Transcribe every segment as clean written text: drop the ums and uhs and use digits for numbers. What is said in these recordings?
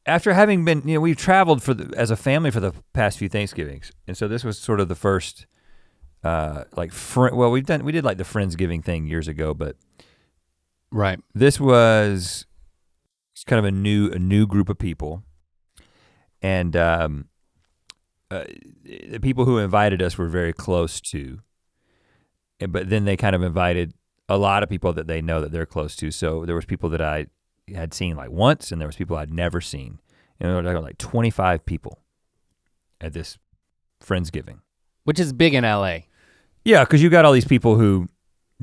After having been, we've traveled as a family for the past few Thanksgivings, and so this was sort of the first, we did like the Friendsgiving thing years ago, but right. This was kind of a new group of people, and the people who invited us were very close to, but then they kind of invited a lot of people that they know that they're close to. So there was people that I had seen like once, and there was people I'd never seen. And there were like 25 people at this Friendsgiving. Which is big in LA. Yeah, because you got all these people who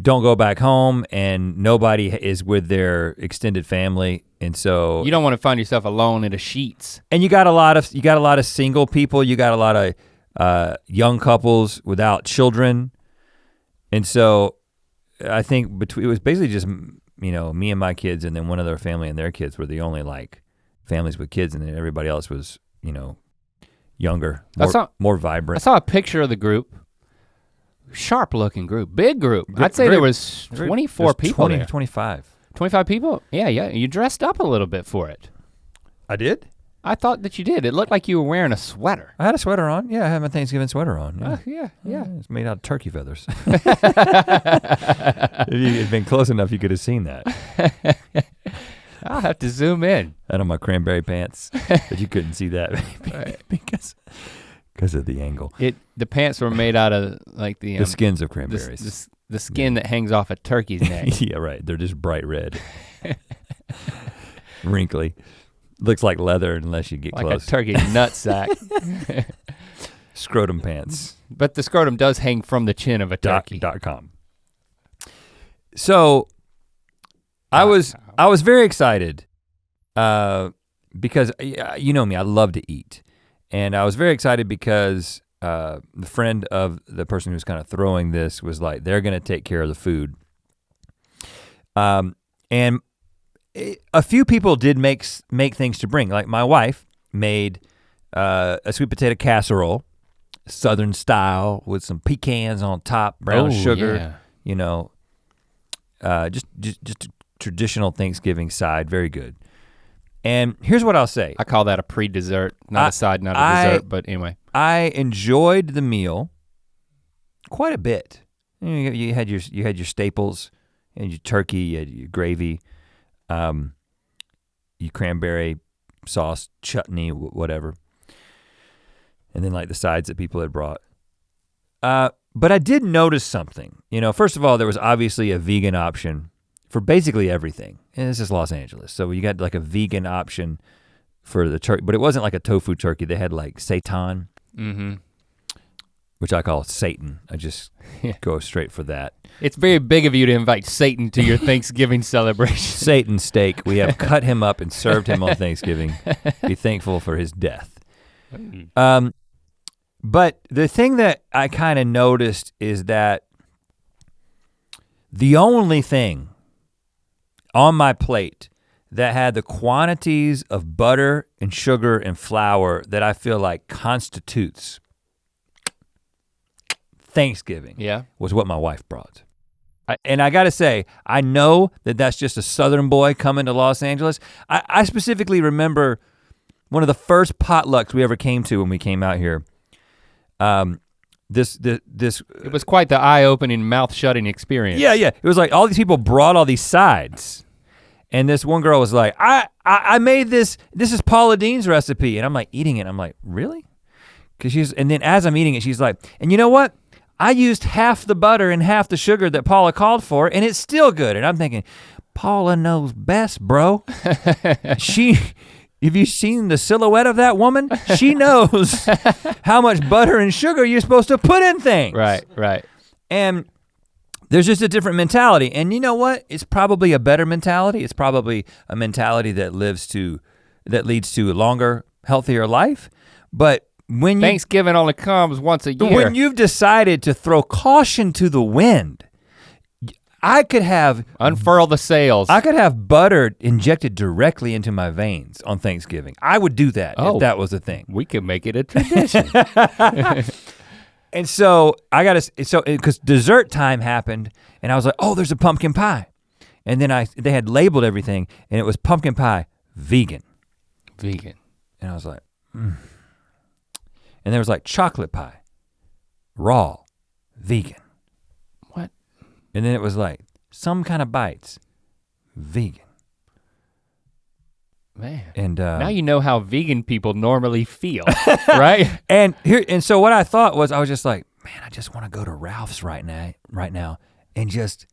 don't go back home and nobody is with their extended family. And so you don't want to find yourself alone in the sheets. And you got a lot of single people, you got a lot of young couples without children. And so I think it was basically just me and my kids, and then one other family and their kids were the only like families with kids, and then everybody else was, younger, more vibrant. I saw a picture of the group. Sharp looking group, big group. I'd say there was 24 people 20 there. 25. 25 people? Yeah, you dressed up a little bit for it. I did? I thought that you did. It looked like you were wearing a sweater. I had a sweater on. Yeah, I had my Thanksgiving sweater on. Yeah. It's made out of turkey feathers. If you'd been close enough, you could have seen that. I'll have to zoom in. Out on my cranberry pants, but you couldn't see that because of the angle. The pants were made out of like the skins of cranberries. The skin that hangs off a turkey's neck. Yeah, right. They're just bright red, wrinkly. Looks like leather unless you get like close. Like a turkey nutsack. Scrotum pants. But the scrotum does hang from the chin of a turkey. .com. So I was very excited because you know me, I love to eat. And I was very excited because the friend of the person who's kind of throwing this was like, they're gonna take care of the food. And a few people did make things to bring. Like my wife made a sweet potato casserole, Southern style, with some pecans on top, brown sugar. Yeah. Just a traditional Thanksgiving side, very good. And here's what I'll say. I call that a pre-dessert, not a side, not a dessert, but anyway. I enjoyed the meal quite a bit. You had your staples, and your turkey, you had your gravy, your cranberry sauce, chutney, whatever. And then like the sides that people had brought. But I did notice something. First of all, there was obviously a vegan option for basically everything. And this is Los Angeles. So you got like a vegan option for the turkey, but it wasn't like a tofu turkey. They had like seitan, which I call Satan. I just go straight for that. It's very big of you to invite Satan to your Thanksgiving celebration. Satan steak. We have cut him up and served him on Thanksgiving. Be thankful for his death. But the thing that I kind of noticed is that the only thing on my plate that had the quantities of butter and sugar and flour that I feel like constitutes Thanksgiving was what my wife brought. And I gotta say, I know that that's just a Southern boy coming to Los Angeles. I specifically remember one of the first potlucks we ever came to when we came out here. This it was quite the eye-opening, mouth-shutting experience. Yeah. It was like all these people brought all these sides. And this one girl was like, I made this is Paula Dean's recipe. And I'm like eating it, I'm like, really? And then as I'm eating it, she's like, and you know what? I used half the butter and half the sugar that Paula called for, and it's still good. And I'm thinking, Paula knows best, bro. Have you seen the silhouette of that woman? She knows how much butter and sugar you're supposed to put in things. Right. And there's just a different mentality. And you know what? It's probably a better mentality. It's probably a mentality that leads to a longer, healthier life. But when Thanksgiving only comes once a year. When you've decided to throw caution to the wind, I could have unfurl the sails. I could have butter injected directly into my veins on Thanksgiving. I would do that if that was a thing. We could make it a tradition. And so because dessert time happened, and I was like, oh, there's a pumpkin pie. and then they had labeled everything, and it was pumpkin pie, vegan. Vegan. And I was like, And there was like chocolate pie, raw, vegan. What? And then it was like some kind of bites, vegan. Man. And now you know how vegan people normally feel, right? And so what I thought was, I was just like, man, I just want to go to Ralph's right now, and just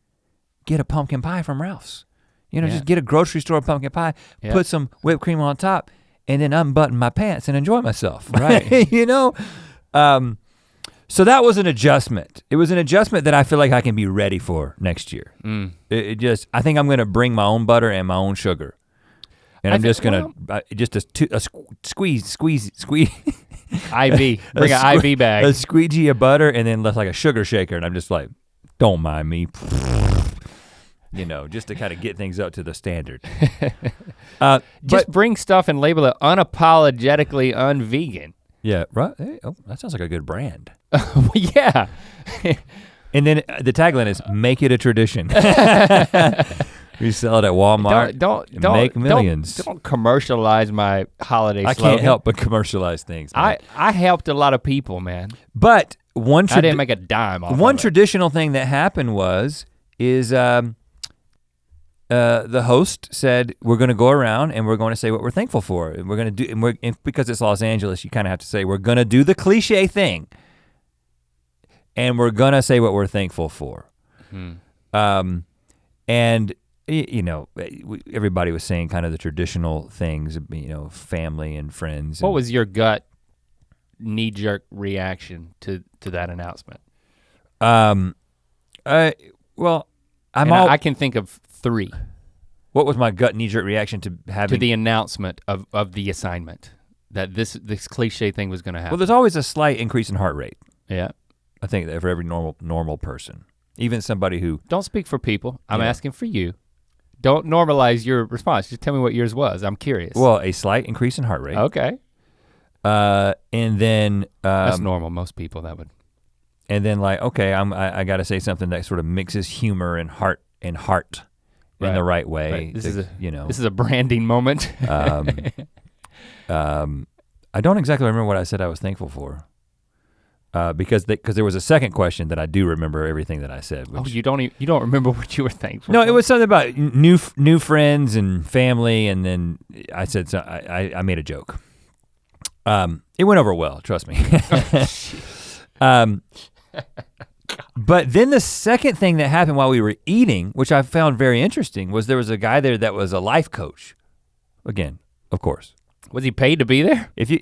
get a pumpkin pie from Ralph's. You know, just get a grocery store pumpkin pie, put some whipped cream on top, and then unbutton my pants and enjoy myself. Right. You know? So that was an adjustment. It was an adjustment that I feel like I can be ready for next year. I think I'm gonna bring my own butter and my own sugar. And I'm just gonna, squeeze. IV, bring an IV bag. A squeegee of butter and then like a sugar shaker, and I'm just like, don't mind me. You know, just to kind of get things up to the standard. Just bring stuff and label it unapologetically unvegan. Yeah, right, hey, that sounds like a good brand. Yeah. And then the tagline is, make it a tradition. We sell it at Walmart. Don't make millions. Don't commercialize my holiday slogan. I can't help but commercialize things. Man. I helped a lot of people, man. But I didn't make a dime off one of it. traditional thing that happened is the host said, we're gonna go around and we're gonna say what we're thankful for. And we're gonna do, and because it's Los Angeles, you kind of have to say, we're gonna do the cliche thing. And we're gonna say what we're thankful for. And you know, everybody was saying kind of the traditional things, you know, family and friends. What was your gut knee-jerk reaction to that announcement? I can think of 3. What was my gut knee-jerk reaction to having? To the announcement of the assignment, that this cliche thing was gonna happen. Well, there's always a slight increase in heart rate. Yeah. I think that for every normal person, even somebody who. Don't speak for people, I'm asking for you. Don't normalize your response, just tell me what yours was, I'm curious. Well, a slight increase in heart rate. Okay. And then. That's normal, most people that would. And then like, okay, I gotta say something that sort of mixes humor and heart in the right way. Right. This is a branding moment. I don't exactly remember what I said I was thankful for. Because there was a second question that I do remember everything that I said. Which, you don't remember what you were thankful for? No, it was something about new friends and family, and then I said I made a joke. It went over well, trust me. But then the second thing that happened while we were eating, which I found very interesting, was there was a guy there that was a life coach. Again, of course. Was he paid to be there? If you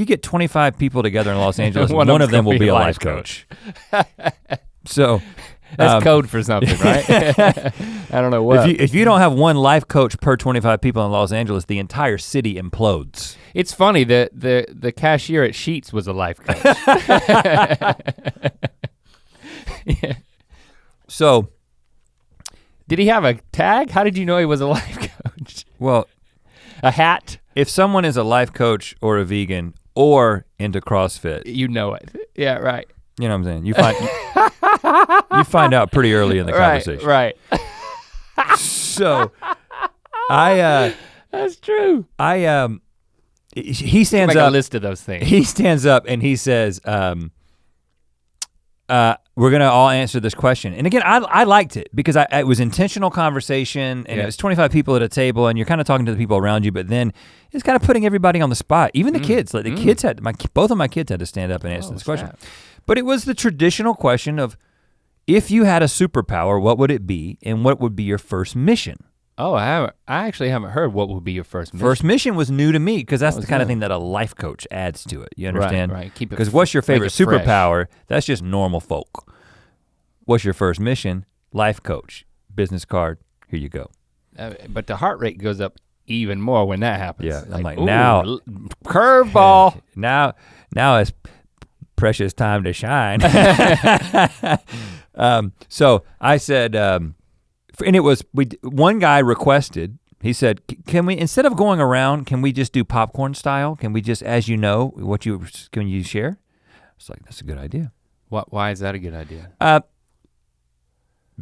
get 25 people together in Los Angeles, one of them will be a life coach. So that's code for something, right? I don't know what. If you don't have one life coach per 25 people in Los Angeles, the entire city implodes. It's funny that the cashier at Sheetz was a life coach. Yeah. So, did he have a tag? How did you know he was a life coach? Well, a hat? If someone is a life coach or a vegan or into CrossFit, you know it. Yeah, right. You know what I'm saying? You find out pretty early in the conversation. Right. So that's true. He stands up. Make a list of those things. He stands up and he says, we're gonna all answer this question. And again, I liked it because it was intentional conversation, and it was 25 people at a table, and you're kind of talking to the people around you, but then it's kind of putting everybody on the spot. Even the kids, like the kids both of my kids had to stand up and answer this question. But it was the traditional question of, if you had a superpower, what would it be, and what would be your first mission? Oh, I actually haven't heard what would be your first mission. First mission was new to me because that's the kind of thing that a life coach adds to it. You understand? Right. Keep it. Because what's your favorite superpower? That's just normal folk. What's your first mission? Life coach, business card. Here you go. But the heart rate goes up even more when that happens. Yeah, I'm like now, curveball. Now it's precious time to shine. So I said. And it was, one guy requested, he said, can we, instead of going around, can we just do popcorn style? Can we just, as you know, can you share? I was like, that's a good idea. Why is that a good idea?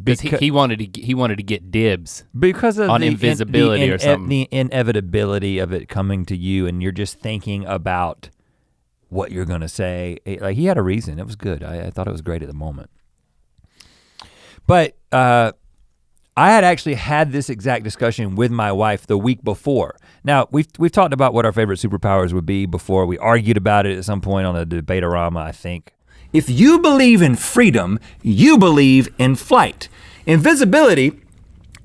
Because he wanted to get dibs because of on invisibility or something. The inevitability of it coming to you, and you're just thinking about what you're gonna say. Like he had a reason. It was good. I thought it was great at the moment. But I had actually had this exact discussion with my wife the week before. Now we've talked about what our favorite superpowers would be before. We argued about it at some point on a debate-a-rama, I think. If you believe in freedom, you believe in flight. Invisibility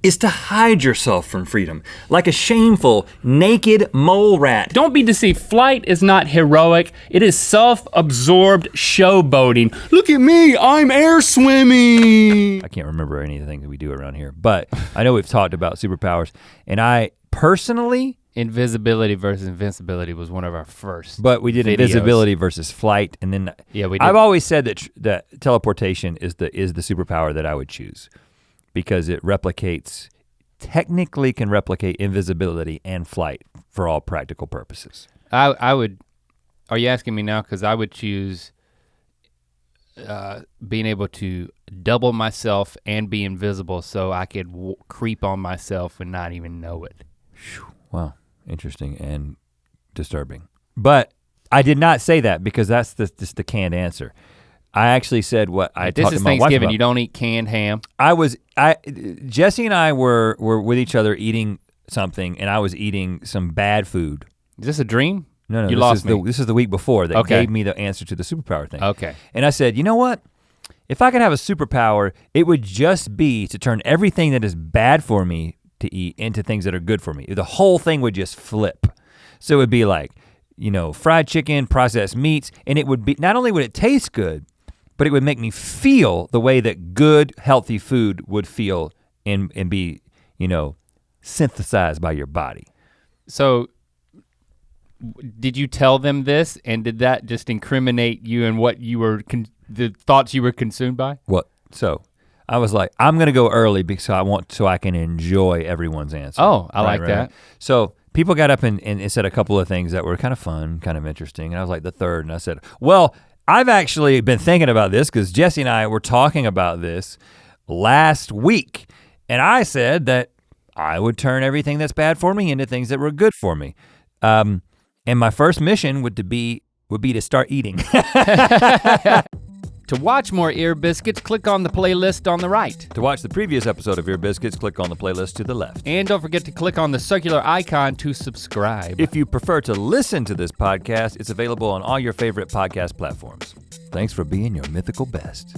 is to hide yourself from freedom, like a shameful, naked mole rat. Don't be deceived, flight is not heroic, it is self-absorbed showboating. Look at me, I'm air swimming. I can't remember anything that we do around here, but I know we've talked about superpowers, and I personally, invisibility versus invincibility was one of our first. But we did videos. Invisibility versus flight, and then yeah, we did. I've always said that teleportation is the superpower that I would choose because it technically can replicate invisibility and flight for all practical purposes. I would. Are you asking me now? Because I would choose being able to double myself and be invisible, so I could creep on myself and not even know it. Wow. Interesting and disturbing. But I did not say that because that's just the canned answer. I actually said what I talked to my wife about. This is Thanksgiving, you don't eat canned ham? Jesse and I were with each other eating something and I was eating some bad food. Is this a dream? No, you lost me. This is the week before that gave me the answer to the superpower thing. Okay. And I said, you know what? If I could have a superpower, it would just be to turn everything that is bad for me to eat into things that are good for me. The whole thing would just flip. So it would be like, fried chicken, processed meats, and it would be, not only would it taste good, but it would make me feel the way that good, healthy food would feel and be, synthesized by your body. So did you tell them this and did that just incriminate you and what you were, the thoughts you were consumed by? What, so? I was like, I'm gonna go early because so I can enjoy everyone's answer. Oh, I like that. So people got up and said a couple of things that were kind of fun, kind of interesting. And I was like the third, and I said, well, I've actually been thinking about this because Jesse and I were talking about this last week. And I said that I would turn everything that's bad for me into things that were good for me. And my first mission would be to start eating. To watch more Ear Biscuits, click on the playlist on the right. To watch the previous episode of Ear Biscuits, click on the playlist to the left. And don't forget to click on the circular icon to subscribe. If you prefer to listen to this podcast, it's available on all your favorite podcast platforms. Thanks for being your mythical best.